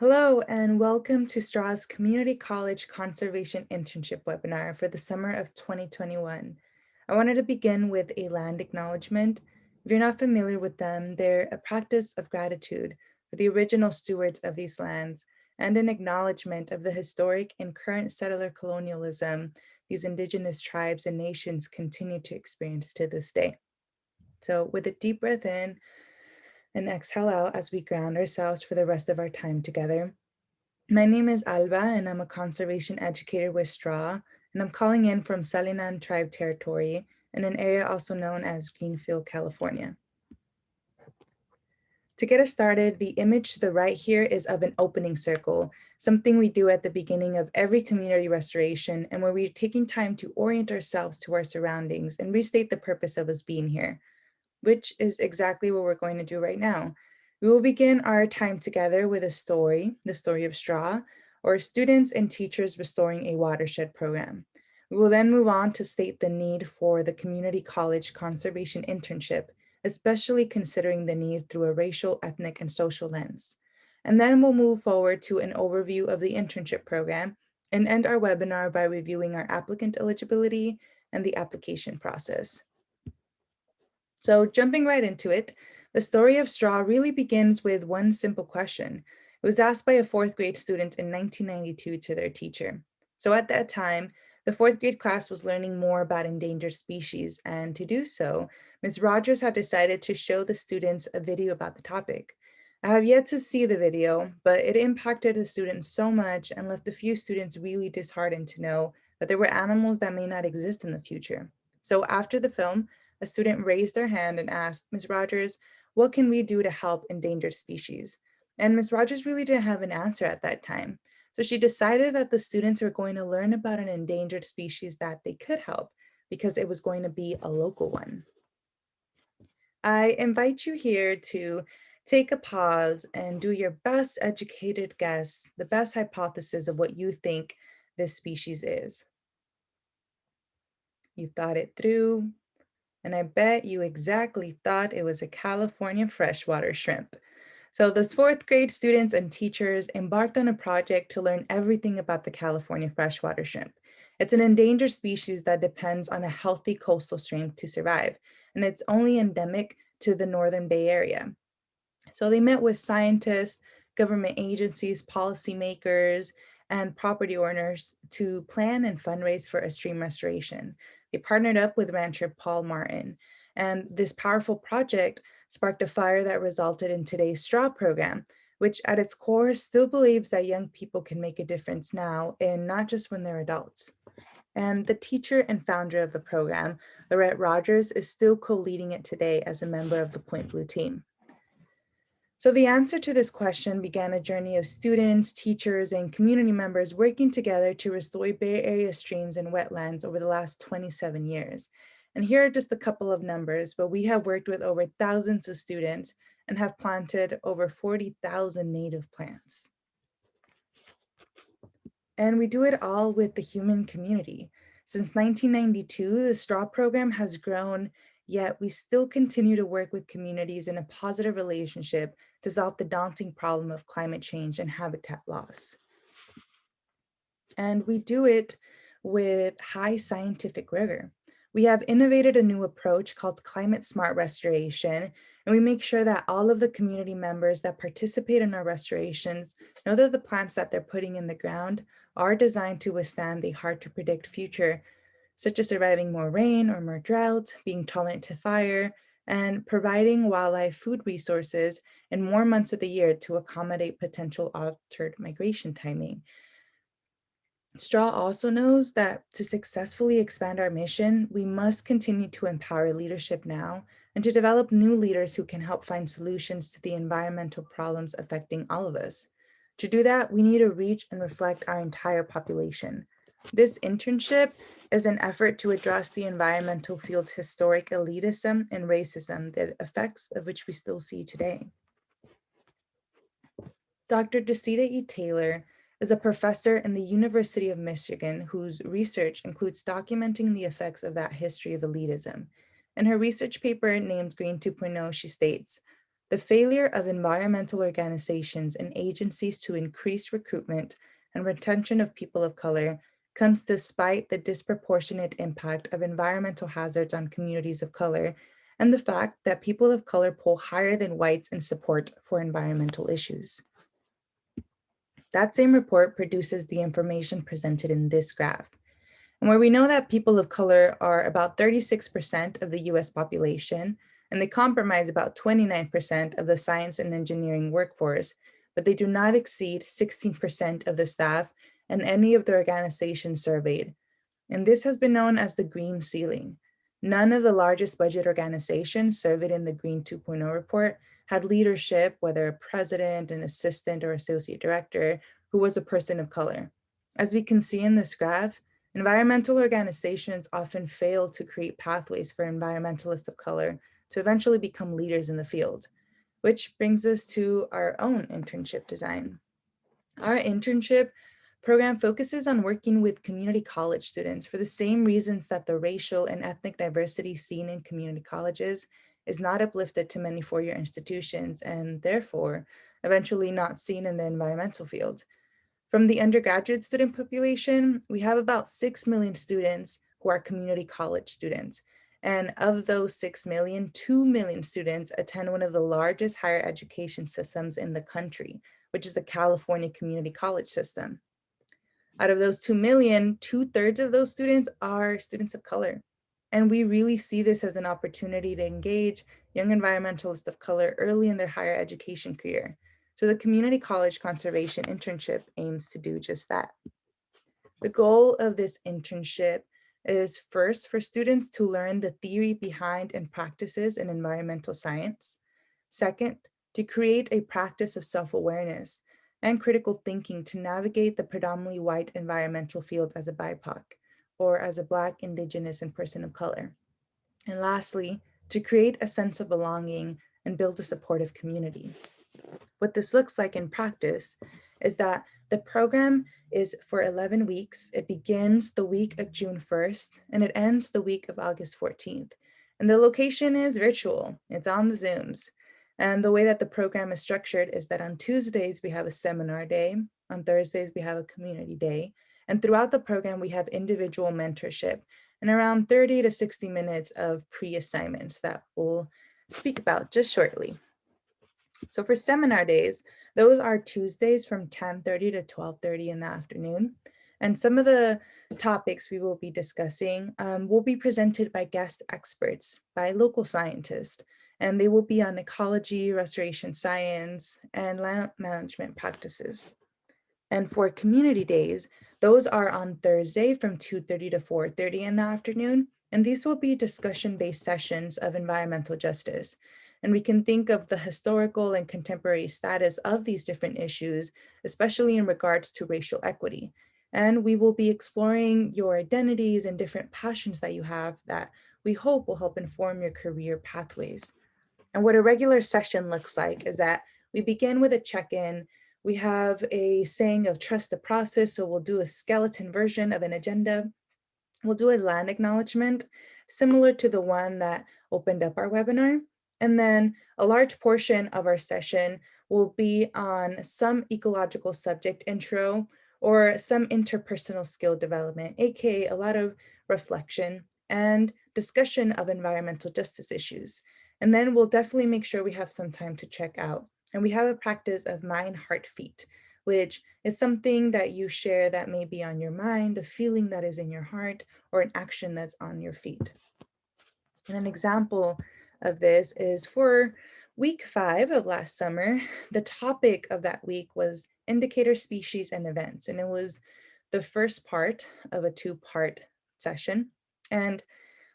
Hello, and welcome to Straw's Community College Conservation Internship webinar for the summer of 2021. I wanted to begin with a land acknowledgement. If you're not familiar with them, they're a practice of gratitude for the original stewards of these lands and an acknowledgement of the historic and current settler colonialism these Indigenous tribes and nations continue to experience to this day. So with a deep breath in and exhale out as we ground ourselves for the rest of our time together. My name is Alba, and I'm a conservation educator with STRAW, and I'm calling in from Salinan Tribe Territory in an area also known as Greenfield, California. To get us started, the image to the right here is of an opening circle, something we do at the beginning of every community restoration and where we're taking time to orient ourselves to our surroundings and restate the purpose of us being here, which is exactly what we're going to do right now. We will begin our time together with a story, the story of Straw, or students and teachers restoring a watershed program. We will then move on to state the need for the Community College Conservation Internship, especially considering the need through a racial, ethnic, and social lens. And then we'll move forward to an overview of the internship program and end our webinar by reviewing our applicant eligibility and the application process. So jumping right into it, the story of Straw really begins with one simple question. It was asked by a fourth grade student in 1992 to their teacher. So at that time, the fourth grade class was learning more about endangered species, and to do so, Ms. Rogers had decided to show the students a video about the topic. I have yet to see the video, but it impacted the students so much and left a few students really disheartened to know that there were animals that may not exist in the future. So after the film, a student raised their hand and asked, Ms. Rogers, what can we do to help endangered species? And Ms. Rogers really didn't have an answer at that time. So she decided that the students were going to learn about an endangered species that they could help because it was going to be a local one. I invite you here to take a pause and do your best educated guess, the best hypothesis of what you think this species is. You thought it through, and I bet you exactly thought it was a California freshwater shrimp. So those fourth grade students and teachers embarked on a project to learn everything about the California freshwater shrimp. It's an endangered species that depends on a healthy coastal stream to survive, and it's only endemic to the Northern Bay Area. So they met with scientists, government agencies, policymakers, and property owners to plan and fundraise for a stream restoration. They partnered up with rancher Paul Martin, and this powerful project sparked a fire that resulted in today's STRAW program, which at its core still believes that young people can make a difference now and not just when they're adults. And the teacher and founder of the program, Lorette Rogers, is still co-leading it today as a member of the Point Blue team. So the answer to this question began a journey of students, teachers, and community members working together to restore Bay Area streams and wetlands over the last 27 years. And here are just a couple of numbers, but we have worked with over thousands of students and have planted over 40,000 native plants. And we do it all with the human community. Since 1992, the STRAW program has grown, yet we still continue to work with communities in a positive relationship to solve the daunting problem of climate change and habitat loss. And we do it with high scientific rigor. We have innovated a new approach called climate smart restoration, and we make sure that all of the community members that participate in our restorations know that the plants that they're putting in the ground are designed to withstand the hard to predict future, such as surviving more rain or more drought, being tolerant to fire, and providing wildlife food resources in more months of the year to accommodate potential altered migration timing. Straw also knows that to successfully expand our mission, we must continue to empower leadership now and to develop new leaders who can help find solutions to the environmental problems affecting all of us. To do that, we need to reach and reflect our entire population. This internship is an effort to address the environmental field's historic elitism and racism, the effects of which we still see today. Dr. Jacita E. Taylor is a professor in the University of Michigan whose research includes documenting the effects of that history of elitism. In her research paper named Green 2.0, she states, The failure of environmental organizations and agencies to increase recruitment and retention of people of color comes despite the disproportionate impact of environmental hazards on communities of color and the fact that people of color poll higher than whites in support for environmental issues. That same report produces the information presented in this graph. And where we know that people of color are about 36% of the US population, and they comprise about 29% of the science and engineering workforce, but they do not exceed 16% of the staff and any of the organizations surveyed. And this has been known as the green ceiling. None of the largest budget organizations surveyed in the Green 2.0 report had leadership, whether a president, an assistant, or associate director, who was a person of color. As we can see in this graph, environmental organizations often fail to create pathways for environmentalists of color to eventually become leaders in the field, which brings us to our own internship design. Our internship program focuses on working with community college students for the same reasons that the racial and ethnic diversity seen in community colleges is not uplifted to many four-year institutions and therefore eventually not seen in the environmental field. From the undergraduate student population, we have about 6 million students who are community college students. And of those 6 million, 2 million students attend one of the largest higher education systems in the country, which is the California Community College System. Out of those 2 million, 2/3 of those students are students of color. And we really see this as an opportunity to engage young environmentalists of color early in their higher education career. So the Community College Conservation Internship aims to do just that. The goal of this internship is first for students to learn the theory behind and practices in environmental science. Second, to create a practice of self-awareness and critical thinking to navigate the predominantly white environmental field as a BIPOC or as a Black, Indigenous, and person of color. And lastly, to create a sense of belonging and build a supportive community. What this looks like in practice is that the program is for 11 weeks. It begins the week of June 1st and it ends the week of August 14th. And the location is virtual, it's on the Zooms. And the way that the program is structured is that on Tuesdays, we have a seminar day. On Thursdays, we have a community day. And throughout the program, we have individual mentorship and around 30 to 60 minutes of pre-assignments that we'll speak about just shortly. So for seminar days, those are Tuesdays from 10:30 to 12:30 in the afternoon. And some of the topics we will be discussing will be presented by guest experts, by local scientists, and they will be on ecology, restoration science, and land management practices. And for community days, those are on Thursday from 2:30 to 4:30 in the afternoon. And these will be discussion-based sessions of environmental justice. And we can think of the historical and contemporary status of these different issues, especially in regards to racial equity. And we will be exploring your identities and different passions that you have that we hope will help inform your career pathways. And what a regular session looks like is that we begin with a check-in. We have a saying of trust the process. So we'll do a skeleton version of an agenda. We'll do a land acknowledgement, similar to the one that opened up our webinar. And then a large portion of our session will be on some ecological subject intro or some interpersonal skill development, aka a lot of reflection and discussion of environmental justice issues. And then we'll definitely make sure we have some time to check out. And we have a practice of mind, heart, feet, which is something that you share that may be on your mind, a feeling that is in your heart, or an action that's on your feet. And an example of this is for week 5 of last summer, the topic of that week was indicator species and events. And it was the first part of a 2-part session. And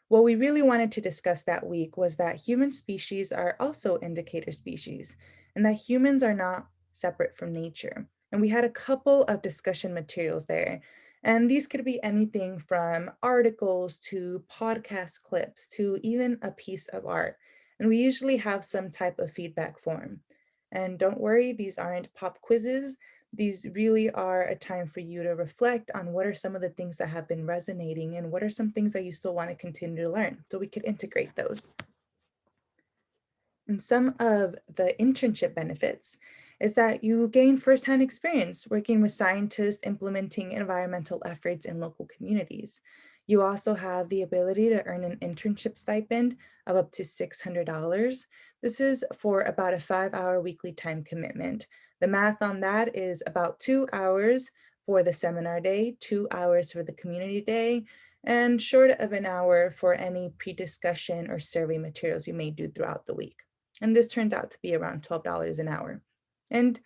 what we really wanted to discuss that week was that human species are also indicator species and that humans are not separate from nature. And we had a couple of discussion materials there. And these could be anything from articles to podcast clips to even a piece of art. And we usually have some type of feedback form. And don't worry, these aren't pop quizzes. These really are a time for you to reflect on what are some of the things that have been resonating and what are some things that you still want to continue to learn so we could integrate those. And some of the internship benefits is that you gain firsthand experience working with scientists implementing environmental efforts in local communities. You also have the ability to earn an internship stipend of up to $600. This is for about a 5-hour weekly time commitment. The math on that is about 2 hours for the seminar day, 2 hours for the community day, and short of an hour for any pre-discussion or survey materials you may do throughout the week. And this turns out to be around $12 an hour. And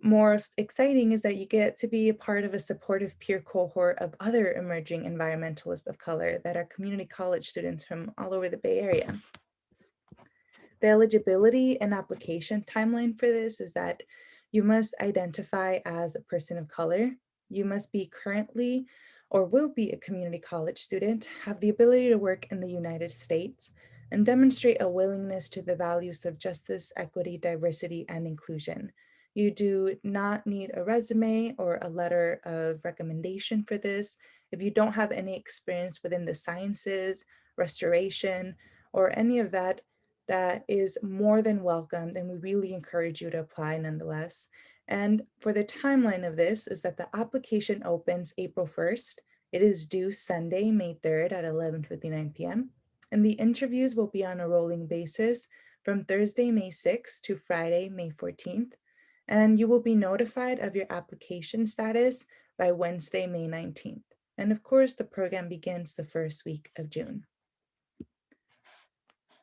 most exciting is that you get to be a part of a supportive peer cohort of other emerging environmentalists of color that are community college students from all over the Bay Area. The eligibility and application timeline for this is that you must identify as a person of color. You must be currently or will be a community college student, have the ability to work in the United States, and demonstrate a willingness to the values of justice, equity, diversity, and inclusion. You do not need a resume or a letter of recommendation for this. If you don't have any experience within the sciences, restoration, or any of that, that is more than welcomed, and we really encourage you to apply nonetheless. And for the timeline of this is that the application opens April 1st. It is due Sunday, May 3rd at 11:59 p.m. And the interviews will be on a rolling basis from Thursday, May 6th to Friday, May 14th. And you will be notified of your application status by Wednesday, May 19th. And of course, the program begins the first week of June.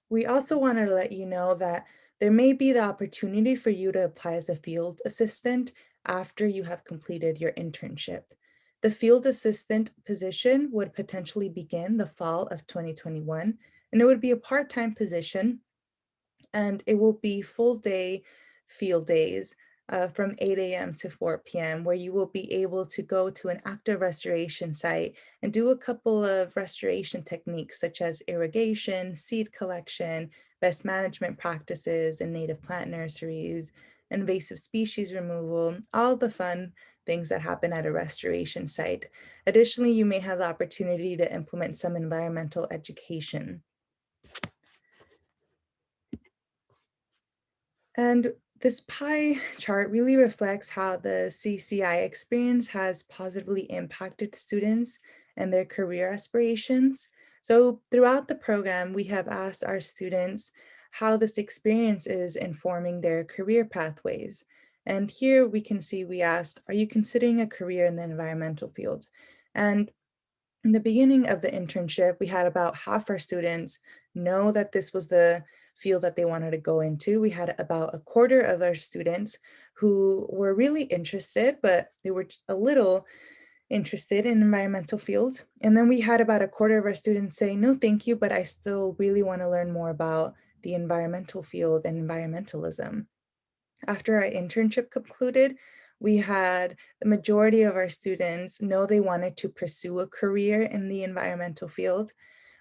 We also wanted to let you know that there may be the opportunity for you to apply as a field assistant after you have completed your internship. The field assistant position would potentially begin the fall of 2021, and it would be a part-time position, and it will be full day field days from 8 a.m. to 4 p.m., where you will be able to go to an active restoration site and do a couple of restoration techniques such as irrigation, seed collection, best management practices in native plant nurseries, invasive species removal, all the fun things that happen at a restoration site. Additionally, you may have the opportunity to implement some environmental education. And this pie chart really reflects how the CCI experience has positively impacted students and their career aspirations. So throughout the program, we have asked our students how this experience is informing their career pathways. And here we can see we asked, are you considering a career in the environmental field? And in the beginning of the internship, we had about half our students know that this was the field that they wanted to go into. We had about a quarter of our students who were really interested, but they were a little interested in environmental fields. And then we had about a quarter of our students say, no, thank you, but I still really want to learn more about the environmental field and environmentalism. After our internship concluded, we had the majority of our students know they wanted to pursue a career in the environmental field.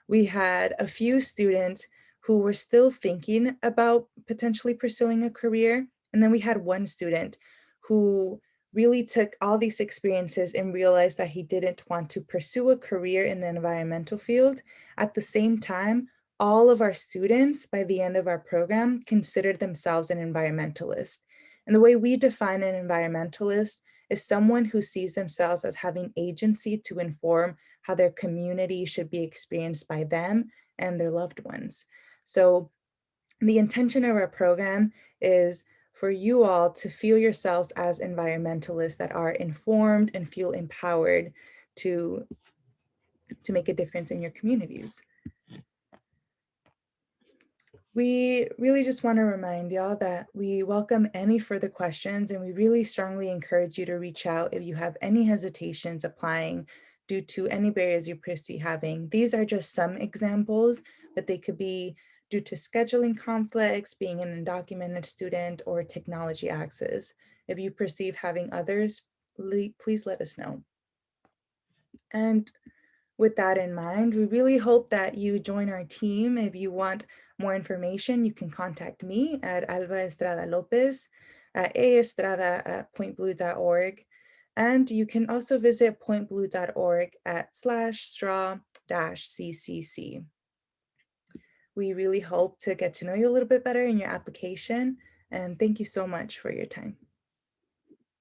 We had a few students who were still thinking about potentially pursuing a career. And then we had one student who really took all these experiences and realized that he didn't want to pursue a career in the environmental field. At the same time, all of our students by the end of our program considered themselves an environmentalist. And the way we define an environmentalist is someone who sees themselves as having agency to inform how their community should be experienced by them and their loved ones. So the intention of our program is for you all to feel yourselves as environmentalists that are informed and feel empowered to make a difference in your communities. We really just want to remind y'all that we welcome any further questions, and we really strongly encourage you to reach out if you have any hesitations applying due to any barriers you perceive having. These are just some examples, but they could be due to scheduling conflicts, being an undocumented student, or technology access. If you perceive having others, please let us know. And with that in mind, we really hope that you join our team. If you want more information, you can contact me at Alba Estrada Lopez at aestrada@pointblue.org. And you can also visit pointblue.org /straw-ccc. We really hope to get to know you a little bit better in your application. And thank you so much for your time.